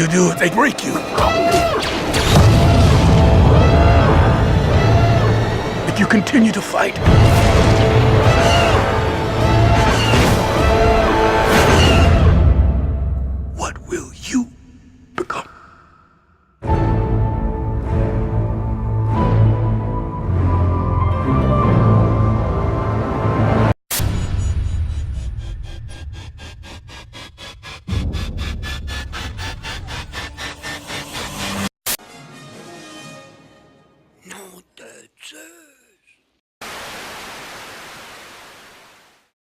you do if they break you? If you continue to fight? What will you become?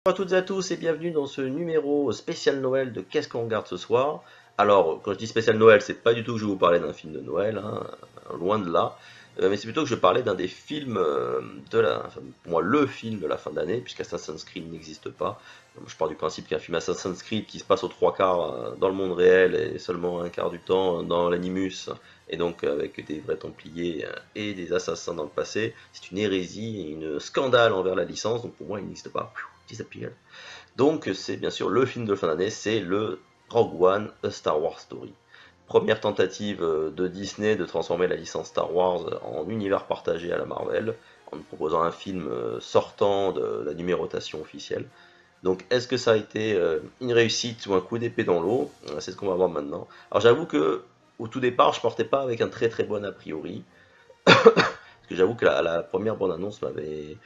Bonjour à toutes et à tous et bienvenue dans ce numéro spécial Noël de Qu'est-ce qu'on regarde ce soir. Alors, quand je dis spécial Noël, c'est pas du tout que je vais vous parler d'un film de Noël, hein, loin de là, mais c'est plutôt que je vais parler d'un des films pour moi le film de la fin d'année, puisqu'Assassin's Creed n'existe pas. Je pars du principe qu'un film Assassin's Creed qui se passe aux trois quarts dans le monde réel et seulement un quart du temps dans l'Animus, et donc avec des vrais Templiers et des assassins dans le passé, c'est une hérésie, un scandale envers la licence, donc pour moi il n'existe pas. Disappear. Donc c'est bien sûr le film de fin d'année, c'est le Rogue One, A Star Wars Story. Première tentative de Disney de transformer la licence Star Wars en univers partagé à la Marvel, en nous proposant un film sortant de la numérotation officielle. Donc est-ce que ça a été une réussite ou un coup d'épée dans l'eau? C'est ce qu'on va voir maintenant. Alors j'avoue que au tout départ je partais pas avec un très bon a priori, parce que j'avoue que la première bande-annonce m'avait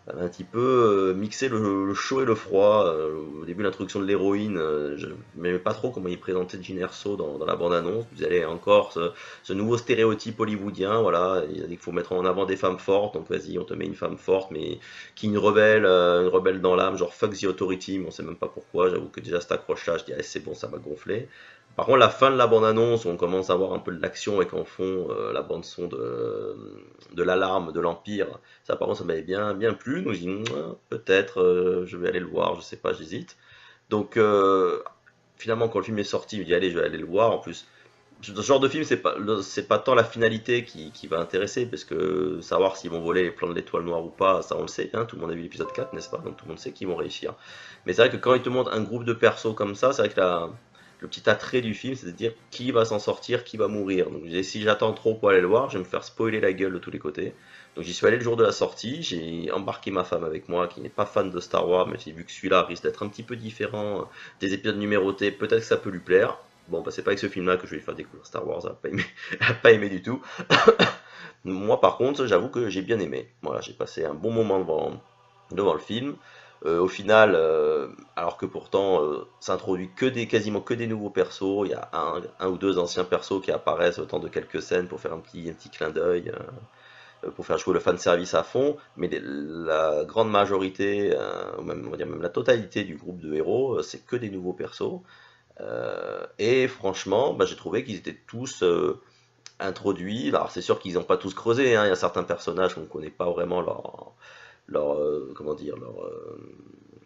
un petit peu mixé le chaud et le froid. Au début, l'introduction de l'héroïne, je n'aimais pas trop comment il présentait Jyn Erso dans la bande-annonce. Vous allez encore ce nouveau stéréotype hollywoodien, voilà, il a dit qu'il faut mettre en avant des femmes fortes, donc vas-y, on te met une femme forte, mais qui est une rebelle dans l'âme, genre fuck the authority, mais on sait même pas pourquoi. J'avoue que déjà cet accroche-là, je dis c'est bon, ça m'a gonflé. Par contre, la fin de la bande-annonce, on commence à voir un peu de l'action avec en fond la bande-son de l'alarme de l'Empire. Ça, par contre, ça m'avait bien plu. Donc, je dis, peut-être, je vais aller le voir, je sais pas, j'hésite. Donc, finalement, quand le film est sorti, je me dis, allez, je vais aller le voir. En plus, ce genre de film, c'est pas tant la finalité qui va intéresser, parce que savoir s'ils vont voler les plans de l'étoile noire ou pas, ça on le sait, hein, tout le monde a vu l'épisode 4, n'est-ce pas? Donc tout le monde sait qu'ils vont réussir. Mais c'est vrai que quand ils te montrent un groupe de persos comme ça, c'est vrai que le petit attrait du film, c'est de dire qui va s'en sortir, qui va mourir. Donc si j'attends trop pour aller le voir, je vais me faire spoiler la gueule de tous les côtés. Donc j'y suis allé le jour de la sortie, j'ai embarqué ma femme avec moi qui n'est pas fan de Star Wars, mais j'ai vu que celui-là risque d'être un petit peu différent des épisodes numérotés, peut-être que ça peut lui plaire. Bon, bah c'est pas avec ce film-là que je vais lui faire découvrir Star Wars, elle a pas aimé du tout. Moi par contre, j'avoue que j'ai bien aimé. Voilà, j'ai passé un bon moment devant le film. Au final, alors que pourtant ça introduit quasiment que des nouveaux persos, il y a un ou deux anciens persos qui apparaissent au temps de quelques scènes pour faire un petit clin d'œil, pour faire jouer le fanservice à fond, mais la grande majorité, on va dire même la totalité du groupe de héros, c'est que des nouveaux persos. Et franchement, bah, j'ai trouvé qu'ils étaient tous introduits. Alors c'est sûr qu'ils n'ont pas tous creusé, hein. Il y a certains personnages qu'on ne connaît pas vraiment comment dire,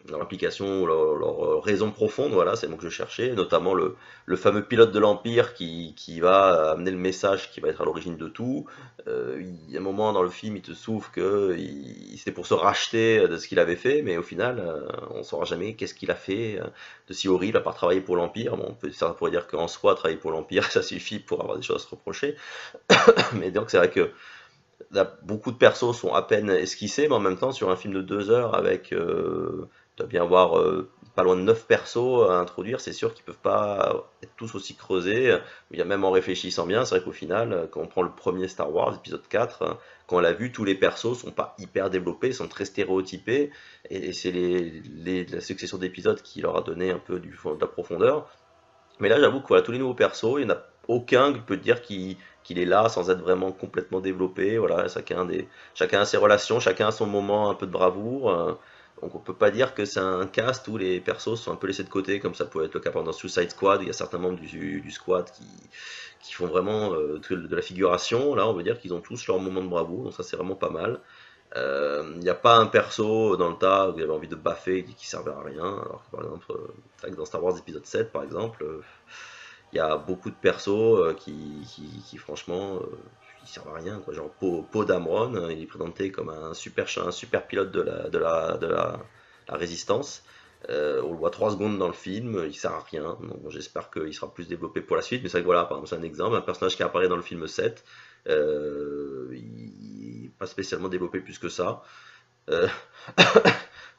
leur implication, leur raison profonde, voilà, c'est le mot que je cherchais, notamment le fameux pilote de l'Empire qui va amener le message qui va être à l'origine de tout. Il y a un moment dans le film, il te souffle que c'était pour se racheter de ce qu'il avait fait, mais au final, on ne saura jamais qu'est-ce qu'il a fait de si horrible à part travailler pour l'Empire. Bon, ça pourrait dire qu'en soi, travailler pour l'Empire, ça suffit pour avoir des choses à se reprocher. Mais donc c'est vrai que là, beaucoup de persos sont à peine esquissés, mais en même temps, sur un film de 2 heures avec, tu dois bien avoir pas loin de 9 persos à introduire, c'est sûr qu'ils peuvent pas être tous aussi creusés. Il y a même en réfléchissant bien, c'est vrai qu'au final, quand on prend le premier Star Wars, épisode 4, quand on l'a vu, tous les persos sont pas hyper développés, sont très stéréotypés, et c'est la succession d'épisodes qui leur a donné un peu de la profondeur. Mais là, j'avoue que voilà, tous les nouveaux persos, il n'y en a aucun qui peut te dire qu'il est là sans être vraiment complètement développé. Voilà, chacun a ses relations, chacun a son moment un peu de bravoure. Donc on peut pas dire que c'est un cast où les persos sont un peu laissés de côté, comme ça pourrait être le cas dans Suicide Squad, où il y a certains membres du squad qui font vraiment de la figuration. Là, on veut dire qu'ils ont tous leur moment de bravoure, donc ça c'est vraiment pas mal. Il n'y a pas un perso dans le tas où vous avez envie de baffer qui servait à rien, alors que par exemple, dans Star Wars épisode 7 par exemple, il y a beaucoup de persos qui franchement qui servent à rien, quoi. Genre Poe Dameron, il est présenté comme un super pilote de la résistance. On le voit 3 secondes dans le film, il sert à rien, donc j'espère qu'il sera plus développé pour la suite, mais c'est vrai que voilà, par exemple, c'est un exemple, un personnage qui apparaît dans le film 7, il n'est pas spécialement développé plus que ça. Euh,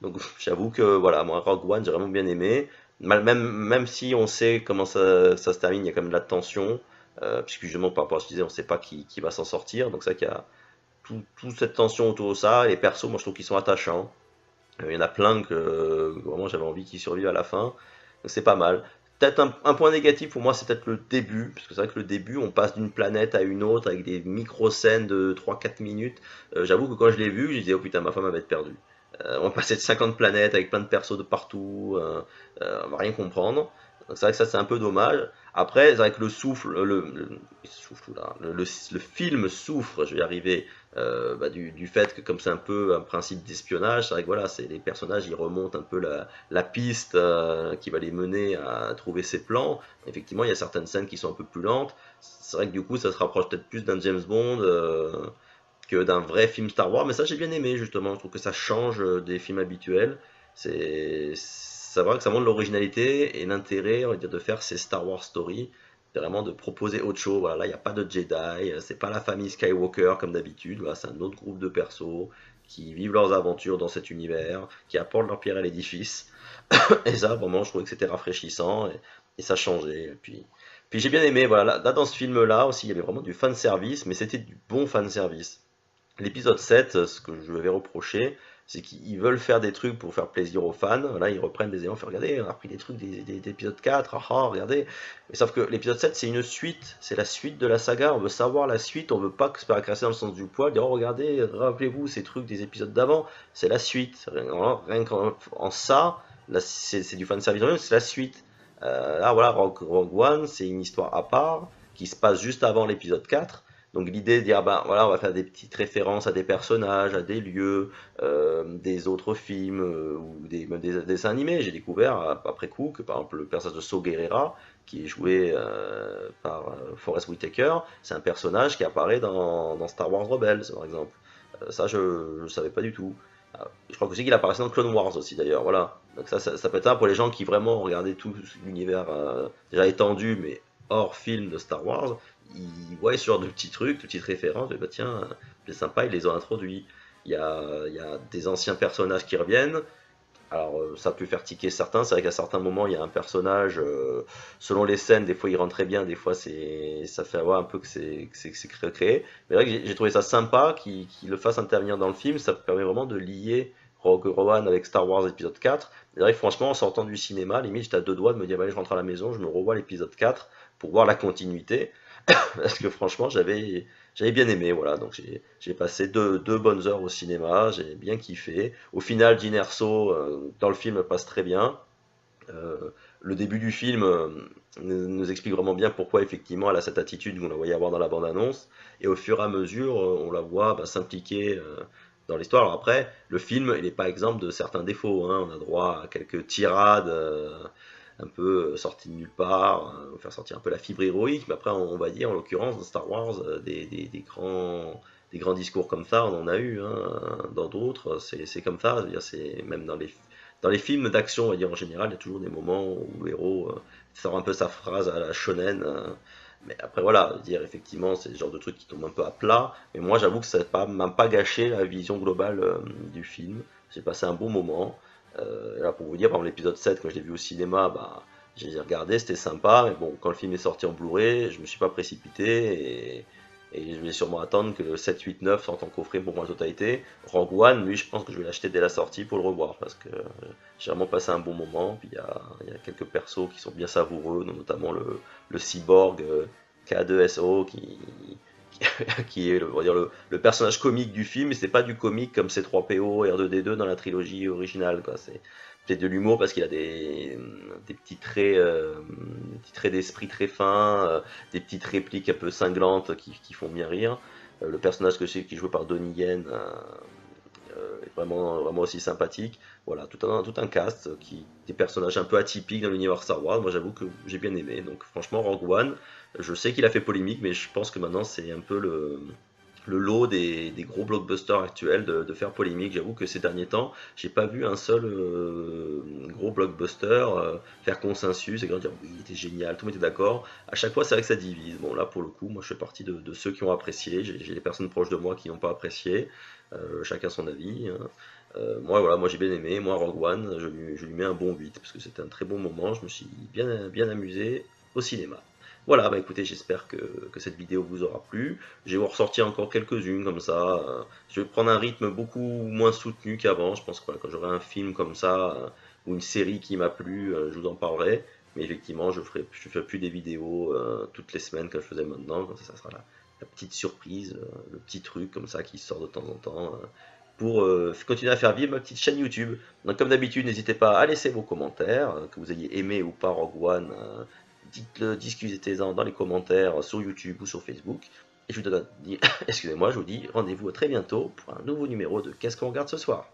donc j'avoue que voilà, moi Rogue One j'ai vraiment bien aimé, même si on sait comment ça se termine, il y a quand même de la tension, puisque justement par rapport à ce que je disais, on ne sait pas qui va s'en sortir, donc c'est vrai qu'il y a toute cette tension autour de ça, et les persos, moi je trouve qu'ils sont attachants. Il y en a plein que vraiment j'avais envie qu'ils survivent à la fin. Donc c'est pas mal. Peut-être un point négatif pour moi, c'est peut-être le début. Parce que c'est vrai que le début, on passe d'une planète à une autre avec des micro-scènes de 3-4 minutes. J'avoue que quand je l'ai vu, je disais, oh putain, ma femme va être perdue. On va passer de 50 planètes avec plein de persos de partout. On va rien comprendre. Donc c'est vrai que ça, c'est un peu dommage. Après, c'est vrai que le souffle, le film souffre, je vais y arriver, du fait que comme c'est un peu un principe d'espionnage, c'est vrai que voilà, c'est les personnages, ils remontent un peu la piste qui va les mener à trouver ces plans. Effectivement, il y a certaines scènes qui sont un peu plus lentes. C'est vrai que du coup, ça se rapproche peut-être plus d'un James Bond que d'un vrai film Star Wars, mais ça j'ai bien aimé justement. Je trouve que ça change des films habituels. Ça vrai que ça montre l'originalité et l'intérêt, on va dire, de faire ces Star Wars stories, vraiment de proposer autre chose. Voilà, là, il n'y a pas de Jedi, c'est pas la famille Skywalker comme d'habitude. Voilà, c'est un autre groupe de persos qui vivent leurs aventures dans cet univers, qui apportent leur pierre à l'édifice. Et ça, vraiment, je trouvais que c'était rafraîchissant et ça changeait. Puis j'ai bien aimé. Voilà, là, dans ce film-là aussi, il y avait vraiment du fan service, mais c'était du bon fan service. L'épisode 7, ce que je lui avais reproché, c'est qu'ils veulent faire des trucs pour faire plaisir aux fans. Là, ils reprennent des éléments, fait regarder, on a repris des trucs d'épisode 4, ah, ah, regardez. Mais sauf que l'épisode 7, c'est une suite, c'est la suite de la saga. On veut savoir la suite, on veut pas que se faire casser dans le sens du poil, dire, oh, regardez, rappelez-vous ces trucs des épisodes d'avant, c'est la suite. Rien qu'en ça, c'est du fanservice, c'est la suite. Là, voilà, Rogue One, c'est une histoire à part qui se passe juste avant l'épisode 4. Donc l'idée de dire, ben voilà, on va faire des petites références à des personnages, à des lieux, des autres films ou même des dessins animés. J'ai découvert après coup que par exemple le personnage de Saw Gerrera, qui est joué par Forest Whitaker, c'est un personnage qui apparaît dans Star Wars Rebels, par exemple. Ça, je ne savais pas du tout. Je crois aussi qu'il apparaissait dans Clone Wars aussi d'ailleurs, voilà. Donc ça peut être ça pour les gens qui vraiment regardaient tout l'univers déjà étendu, mais hors film de Star Wars, ils voient ce genre de petits trucs, de petites références, et bah tiens, c'est sympa, ils les ont introduits. Il y a des anciens personnages qui reviennent. Alors ça peut faire tiquer certains, c'est vrai qu'à certains moments il y a un personnage, selon les scènes, des fois il rentre très bien, des fois ça fait avoir un peu que c'est créé. Mais c'est vrai que j'ai trouvé ça sympa qu'ils le fassent intervenir dans le film, ça permet vraiment de lier Rogue One avec Star Wars épisode 4. C'est vrai que franchement en sortant du cinéma, limite j'étais à deux doigts de me dire allez je rentre à la maison, je me revois l'épisode 4 pour voir la continuité. Parce que franchement, j'avais bien aimé, voilà. Donc j'ai passé deux bonnes heures au cinéma, j'ai bien kiffé. Au final, Jyn Erso, dans le film, passe très bien. Le début du film nous explique vraiment bien pourquoi effectivement elle a cette attitude qu'on la voyait avoir dans la bande-annonce. Et au fur et à mesure, on la voit s'impliquer dans l'histoire. Alors après, le film, il n'est pas exempt de certains défauts, hein. On a droit à quelques tirades un peu sorties de nulle part, faire sortir un peu la fibre héroïque. Mais après, on va dire, en l'occurrence, dans Star Wars, des grands discours comme ça, on en a eu, hein. Dans d'autres, c'est comme ça. Je veux dire, c'est même dans les films d'action, on va dire en général, il y a toujours des moments où le héros sort un peu sa phrase à la shonen. Mais après, voilà, dire effectivement, c'est le genre de truc qui tombe un peu à plat. Mais moi, j'avoue que ça m'a pas gâché la vision globale du film. J'ai passé un bon moment. Là, pour vous dire, par exemple, l'épisode 7, quand je l'ai vu au cinéma, bah, j'ai regardé, c'était sympa. Mais bon, quand le film est sorti en Blu-ray, je me suis pas précipité. Et je vais sûrement attendre que le 7, 8, 9 sortent en coffret pour moi la totalité. Rogue One, lui, je pense que je vais l'acheter dès la sortie pour le revoir parce que j'ai vraiment passé un bon moment. Puis il y a quelques persos qui sont bien savoureux, notamment le cyborg K2SO qui est on va dire le personnage comique du film, mais c'est pas du comique comme C3PO et R2D2 dans la trilogie originale, quoi. C'est peut-être de l'humour parce qu'il a des petits traits d'esprit très fins, des petites répliques un peu cinglantes qui font bien rire. Le personnage que c'est qui est joué par Donnie Yen est vraiment, vraiment aussi sympathique. Voilà, tout un cast des personnages un peu atypiques dans l'univers Star Wars. Moi, j'avoue que j'ai bien aimé. Donc, franchement, Rogue One, je sais qu'il a fait polémique, mais je pense que maintenant, c'est un peu le lot des gros blockbusters actuels de faire polémique. J'avoue que ces derniers temps, j'ai pas vu un seul gros blockbuster faire consensus et dire oui, il était génial, tout le monde était d'accord. À chaque fois, c'est vrai que ça divise. Bon, là, pour le coup, moi, je fais partie de ceux qui ont apprécié. J'ai des personnes proches de moi qui n'ont pas apprécié. Chacun son avis, hein. Moi, voilà, moi j'ai bien aimé. Moi, Rogue One, je lui mets un bon 8 parce que c'était un très bon moment. Je me suis bien amusé au cinéma. Voilà, bah écoutez, j'espère que cette vidéo vous aura plu. Je vais vous ressortir encore quelques-unes comme ça. Je vais prendre un rythme beaucoup moins soutenu qu'avant. Je pense que voilà, quand j'aurai un film comme ça ou une série qui m'a plu, je vous en parlerai. Mais effectivement, je ferai plus des vidéos toutes les semaines comme je faisais maintenant. Comme ça sera la petite surprise, le petit truc comme ça qui sort de temps en temps. Pour continuer à faire vivre ma petite chaîne YouTube. Donc comme d'habitude, n'hésitez pas à laisser vos commentaires, que vous ayez aimé ou pas Rogue One. Dites-le, discutez-en dans les commentaires sur YouTube ou sur Facebook. Et je vous dis, excusez-moi, je vous dis rendez-vous très bientôt pour un nouveau numéro de Qu'est-ce qu'on regarde ce soir.